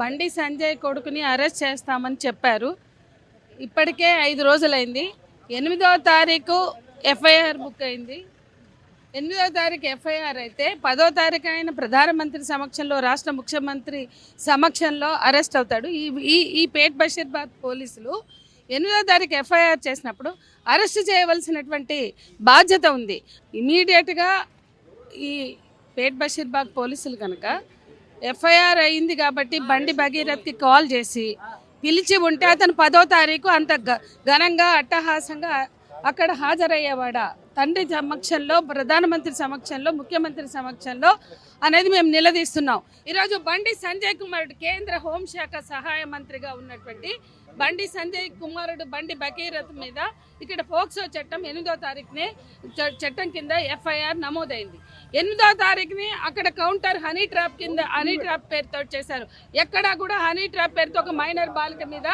బండి సంజయ్ కొడుకుని అరెస్ట్ చేస్తామని చెప్పారు. ఇప్పటికే 5 రోజులైంది. 8వ తారీఖు ఎఫ్ఐఆర్ బుక్ అయింది. 8వ తారీఖు ఎఫ్ఐఆర్ అయితే 10వ తారీఖు ఆయన ప్రధానమంత్రి సమక్షంలో, రాష్ట్ర ముఖ్యమంత్రి సమక్షంలో అరెస్ట్ అవుతాడు. ఈ పేట్ బషీర్బాద్ పోలీసులు 8వ తారీఖు ఎఫ్ఐఆర్ చేసినప్పుడు అరెస్ట్ చేయవలసినటువంటి బాధ్యత ఉంది. ఇమీడియట్గా ఈ పేట్ బషీర్బాగ్ పోలీసులు కనుక ఎఫ్ఐఆర్ అయింది కాబట్టి బండి భగీరథ్కి కాల్ చేసి పిలిచి ఉంటే అతను 10వ తారీఖు అంత ఘనంగా అట్టహాసంగా అక్కడ హాజరయ్యేవాడా? తండ్రి సమక్షంలో, ప్రధానమంత్రి సమక్షంలో, ముఖ్యమంత్రి సమక్షంలో అనేది మేము నిలదీస్తున్నాం. ఈరోజు బండి సంజయ్ కుమారుడు కేంద్ర హోంశాఖ సహాయ మంత్రిగా ఉన్నటువంటి బండి సంజయ్ కుమారుడు బండి భగీరథ్ మీద ఇక్కడ పోక్సో చట్టం 8వ తారీఖునే చట్టం కింద ఎఫ్ఐఆర్ నమోదైంది. 8వ తారీఖుని అక్కడ కౌంటర్ హనీ ట్రాప్ కింద, హనీ ట్రాప్ పేరుతో చేశారు. ఎక్కడా కూడా హనీ ట్రాప్ పేరుతో ఒక మైనర్ బాలిక మీద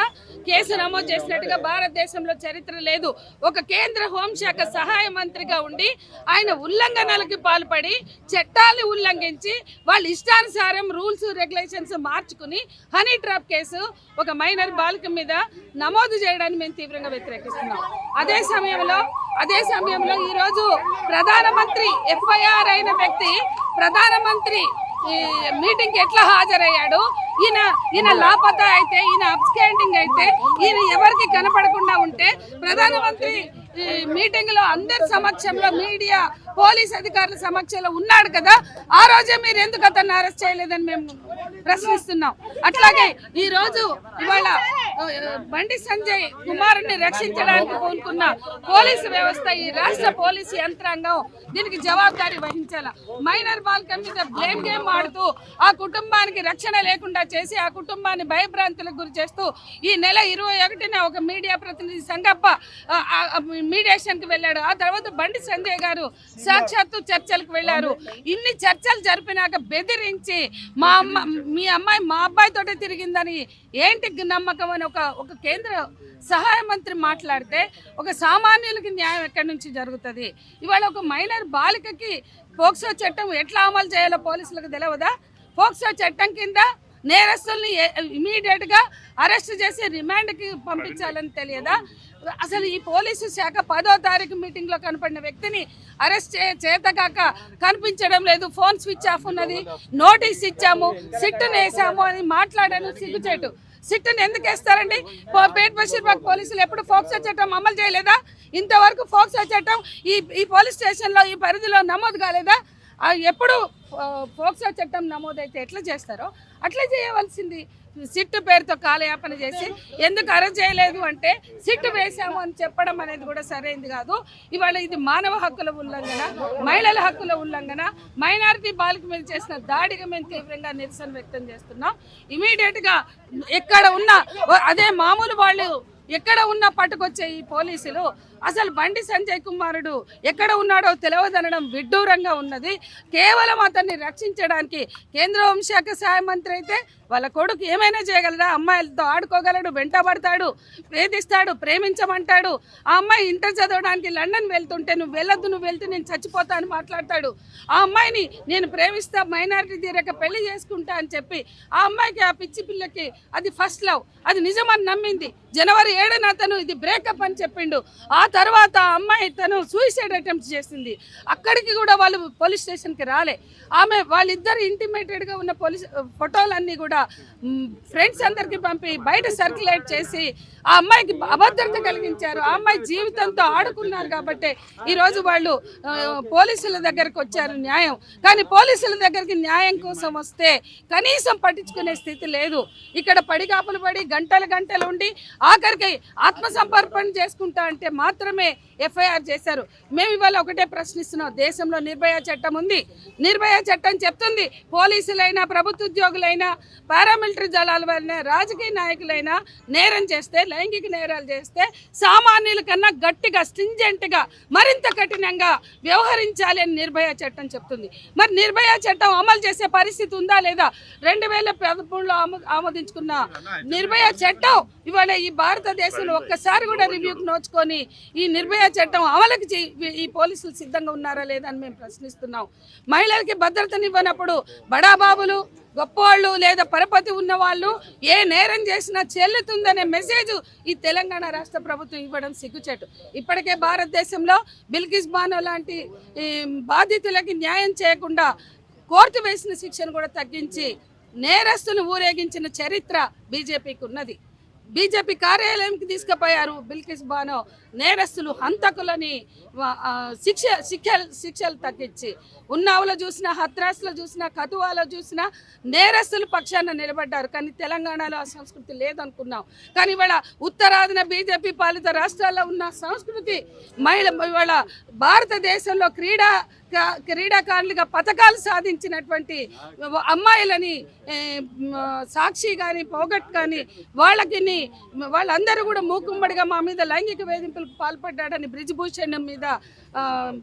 కేసు నమోదు చేసినట్టుగా భారతదేశంలో చరిత్ర లేదు. ఒక కేంద్ర హోంశాఖ సహాయ మంత్రిగా ఉండి ఆయన ఉల్లంఘనలకు పాల్పడి చట్టాలను ఉల్లంఘించి వాళ్ళ ఇష్టానుసారం రూల్స్ రెగ్యులేషన్స్ మార్చుకుని హనీ ట్రాప్ కేసు ఒక మైనర్ బాలిక మీద నమోదు చేయడాన్ని మేము తీవ్రంగా వ్యతిరేకిస్తున్నాం. అదే సమయంలో ఈరోజు ప్రధానమంత్రి ఎఫ్ఐఆర్ అయిన వ్యక్తి ప్రధానమంత్రి మీటింగ్కి ఎట్లా హాజరయ్యాడు? ఈయన లాపతా అయితే, ఈయన అబ్స్కాండింగ్ అయితే, ఈయన ఎవరికి కనపడకుండా ఉంటే ప్రధానమంత్రి మీటింగ్లో అందరి సమక్షంలో, మీడియా, పోలీస్ అధికారుల సమక్షంలో ఉన్నాడు కదా, ఆ రోజే మీరు ఎందుకు అతన్ని అరెస్ట్ చేయలేదని మేము ప్రశ్నిస్తున్నాం. అట్లాగే ఇవాళ బండి సంజయ్ కుమారుని రక్షించడానికి పూనుకున్న పోలీసు వ్యవస్థ, ఈ రాష్ట్ర పోలీసు యంత్రాంగం దీనికి జవాబుదారీ వహించాల. మైనర్ బాలిక మీద బ్లేమ్ గేమ్ ఆడుతూ ఆ కుటుంబానికి రక్షణ లేకుండా చేసి ఆ కుటుంబాన్ని భయభ్రాంతులకు గురి చేస్తూ ఈ నెల 21న ఒక మీడియా ప్రతినిధి సంగప్ప మీడియేషన్కి వెళ్ళాడు. ఆ తర్వాత బండి సంజయ్ గారు సాక్షాత్తు చర్చలకు వెళ్ళారు. ఇన్ని చర్చలు జరిపినాక బెదిరించి మీ అమ్మాయి మా అబ్బాయితోటే తిరిగిందని ఏంటి నమ్మకం అని ఒక కేంద్ర సహాయ మంత్రి మాట్లాడితే ఒక సామాన్యులకి న్యాయం ఎక్కడి నుంచి జరుగుతుంది? ఇవాళ ఒక మైనర్ బాలికకి పోక్సో చట్టం ఎట్లా అమలు చేయాలో పోలీసులకు తెలియదా? పోక్సో చట్టం కింద నేరస్తుల్ని ఇమీడియట్గా అరెస్ట్ చేసి రిమాండ్కి పంపించాలని తెలియదా? అసలు ఈ పోలీసు శాఖ 10వ తారీఖు మీటింగ్లో కనపడిన వ్యక్తిని అరెస్ట్ చేతకాక కనిపించడం లేదు. ఫోన్ స్విచ్ ఆఫ్ ఉన్నది. నోటీస్ ఇచ్చాము, సిట్టును వేసాము అని మాట్లాడాను. సిగ్గుచేటు. సిట్టును ఎందుకు వేస్తారండి? పేట్ బషీర్బాగ్ పోలీసులు ఎప్పుడు పోక్సో చట్టం అమలు చేయలేదా? ఇంతవరకు పోక్సో చట్టం ఈ పోలీస్ స్టేషన్లో, ఈ పరిధిలో నమోదు కాలేదా? ఎప్పుడు పోక్సో చట్టం నమోదైతే ఎట్లా చేస్తారో అట్లా చేయవలసింది. సిట్టు పేరుతో కాలయాపన చేసి ఎందుకు అరెస్ట్ చేయలేదు అంటే సిట్టు వేశాము అని చెప్పడం అనేది కూడా సరైనది కాదు. ఇవాళ ఇది మానవ హక్కుల ఉల్లంఘన, మహిళల హక్కుల ఉల్లంఘన, మైనారిటీ బాలిక మీద చేసిన దాడిగా మేము తీవ్రంగా నిరసన వ్యక్తం చేస్తున్నాం. ఇమీడియట్గా ఎక్కడ ఉన్న అదే మామూలు వాళ్ళు ఎక్కడ ఉన్నా పట్టుకొచ్చే ఈ పోలీసులు అసలు బండి సంజయ్ కుమారుడు ఎక్కడ ఉన్నాడో తెలియదనడం విడ్డూరంగా ఉన్నది. కేవలం అతన్ని రక్షించడానికి కేంద్ర హోంశాఖ సహాయ మంత్రి అయితే వాళ్ళ కొడుకు ఏమైనా చేయగలరా? అమ్మాయిలతో ఆడుకోగలడు, వెంటబడతాడు, వేధిస్తాడు, ప్రేమించమంటాడు. ఆ అమ్మాయి ఇంటర్ చదవడానికి లండన్ వెళ్తుంటే నువ్వు వెళ్తే నేను చచ్చిపోతా అని మాట్లాడతాడు. ఆ అమ్మాయిని నేను ప్రేమిస్తా, మైనారిటీ తీరక పెళ్లి చేసుకుంటా అని చెప్పి ఆ అమ్మాయికి, ఆ పిచ్చి పిల్లకి అది ఫస్ట్ లవ్, అది నిజమని నమ్మింది. జనవరి 7న అతను ఇది బ్రేకప్ అని చెప్పిండు. ఆ తర్వాత ఆ అమ్మాయి తను సూసైడ్ అటెంప్ట్ చేసింది. అక్కడికి కూడా వాళ్ళు పోలీస్ స్టేషన్కి రాలే. వాళ్ళిద్దరు ఇంటిమేటెడ్గా ఉన్న ఫోటోలన్నీ కూడా ఫ్రెండ్స్ అందరికీ పంపి బయట సర్క్యులేట్ చేసి ఆ అమ్మాయికి అభద్రత కలిగించారు. ఆ అమ్మాయి జీవితంతో ఆడుకున్నారు కాబట్టి ఈరోజు వాళ్ళు పోలీసుల దగ్గరకు వచ్చారు న్యాయం. కానీ పోలీసుల దగ్గరికి న్యాయం కోసం వస్తే కనీసం పట్టించుకునే స్థితి లేదు. ఇక్కడ పడిగాపులు పడి గంటలు ఉండి ఆఖరికి ఆత్మసమర్పణ చేసుకుంటా అంటే మాత్రమే ఎఫ్ఐఆర్ చేశారు. మేము ఇవాళ ఒకటే ప్రశ్నిస్తున్నాం. దేశంలో నిర్భయ చట్టం ఉంది. నిర్భయ చట్టం చెప్తుంది పోలీసులైనా, ప్రభుత్వ ఉద్యోగులైనా, పారామిలిటరీ దళాలైనా, రాజకీయ నాయకులైనా నేరం చేస్తే, లైంగిక నేరాలు చేస్తే సామాన్యుల కన్నా గట్టిగా, స్ట్రింజెంట్గా, మరింత కఠినంగా వ్యవహరించాలి అని నిర్భయ చట్టం చెప్తుంది. మరి నిర్భయ చట్టం అమలు చేసే పరిస్థితి ఉందా లేదా? 2013లో ఆమోదించుకున్న నిర్భయ చట్టం ఇవాళ ఈ భారతదేశంలో ఒక్కసారి కూడా రివ్యూకి నోచుకొని ఈ నిర్భయ చట్టం అమలుకి ఈ పోలీసులు సిద్ధంగా ఉన్నారా లేదా అని మేము ప్రశ్నిస్తున్నాం. మహిళలకి భద్రతనివ్వనప్పుడు బడాబాబులు గొప్పవాళ్ళు లేదా పరపతి ఉన్న వాళ్ళు ఏ నేరం చేసినా చెల్లుతుందనే మెసేజ్ ఈ తెలంగాణ రాష్ట్ర ప్రభుత్వం ఇవ్వడం సిగ్గుచేటు. ఇప్పటికే భారతదేశంలో బిల్కిస్ బానో లాంటి బాధితులకి న్యాయం చేయకుండా కోర్టు వేసిన శిక్షను కూడా తగ్గించి నేరస్తులు ఊరేగించిన చరిత్ర బీజేపీకి ఉన్నది. బీజేపీ కార్యాలయంకి తీసుకుపోయారు బిల్కిస్ బానో నేరస్తులు హంతకులని శిక్షలు తగ్గించి. ఉన్నావులో చూసినా, హత్రాస్లో చూసినా, కతువాలో చూసినా నేరస్తులు పక్షాన నిలబడ్డారు. కానీ తెలంగాణలో ఆ సంస్కృతి లేదనుకున్నాం. కానీ ఇవాళ ఉత్తరాదిన బీజేపీ పాలిత రాష్ట్రాల్లో ఉన్న సంస్కృతి ఇవాళ భారతదేశంలో క్రీడాకారులుగా పథకాలు సాధించినటువంటి అమ్మాయిలని సాక్షి కానీ పోగట్ కానీ వాళ్ళందరూ కూడా మూకుమ్మడిగా మా మీద లైంగిక వేధింపులకు పాల్పడ్డాడని బ్రిజ్భూషణ్ మీద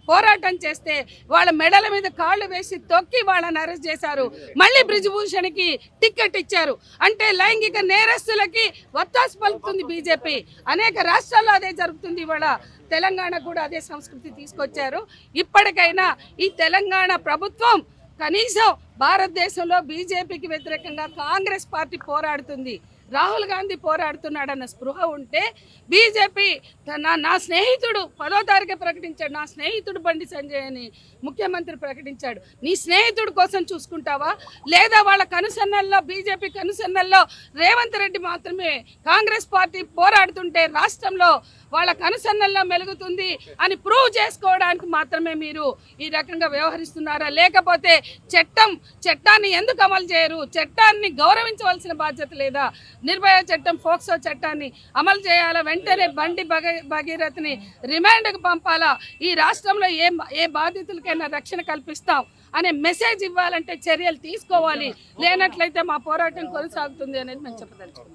పోరాటం చేస్తే వాళ్ళ మెడల మీద కాళ్ళు వేసి తొక్కి వాళ్ళని అరెస్ట్ చేశారు. మళ్ళీ బ్రిజ్భూషణ్కి టికెట్ ఇచ్చారు. అంటే లైంగిక నేరస్తులకి వత్తాసు పలుకుతుంది బీజేపీ. అనేక రాష్ట్రాల్లో అదే జరుగుతుంది. ఇవాళ తెలంగాణ కూడా అదే సంస్కృతి తీసుకొచ్చారు. ఇప్పటికైనా ఈ తెలంగాణ ప్రభుత్వం కనీసం భారతదేశంలో బీజేపీకి వ్యతిరేకంగా కాంగ్రెస్ పార్టీ పోరాడుతుంది, రాహుల్ గాంధీ పోరాడుతున్నాడన్న స్పృహ ఉంటే బీజేపీ నా స్నేహితుడు 10వ తారీఖు ప్రకటించాడు, నా స్నేహితుడు బండి సంజయ్ అని ముఖ్యమంత్రి ప్రకటించాడు. నీ స్నేహితుడి కోసం చూసుకుంటావా? లేదా వాళ్ళ కనుసన్నల్లో బీజేపీ కనుసన్నల్లో రేవంత్ రెడ్డి మాత్రమే కాంగ్రెస్ పార్టీ పోరాడుతుంటే రాష్ట్రంలో వాళ్ళ కనుసన్నల్లో మెలుగుతుంది అని ప్రూవ్ చేసుకోవడానికి మాత్రమే మీరు ఈ రకంగా వ్యవహరిస్తున్నారా? లేకపోతే చట్టాన్ని ఎందుకు అమలు చేయరు? చట్టాన్ని గౌరవించవలసిన బాధ్యత లేదా? నిర్భయ చట్టం, ఫోక్సో చట్టాన్ని అమలు చేయాలా? వెంటనే బండి భగీరథని రిమాండ్కు పంపాలా? ఈ రాష్ట్రంలో ఏ బాధితులకైనా రక్షణ కల్పిస్తాం అనే మెసేజ్ ఇవ్వాలంటే చర్యలు తీసుకోవాలి. లేనట్లయితే మా పోరాటం కొనసాగుతుంది అనేది మేము చెప్పదలుచుకున్నాం.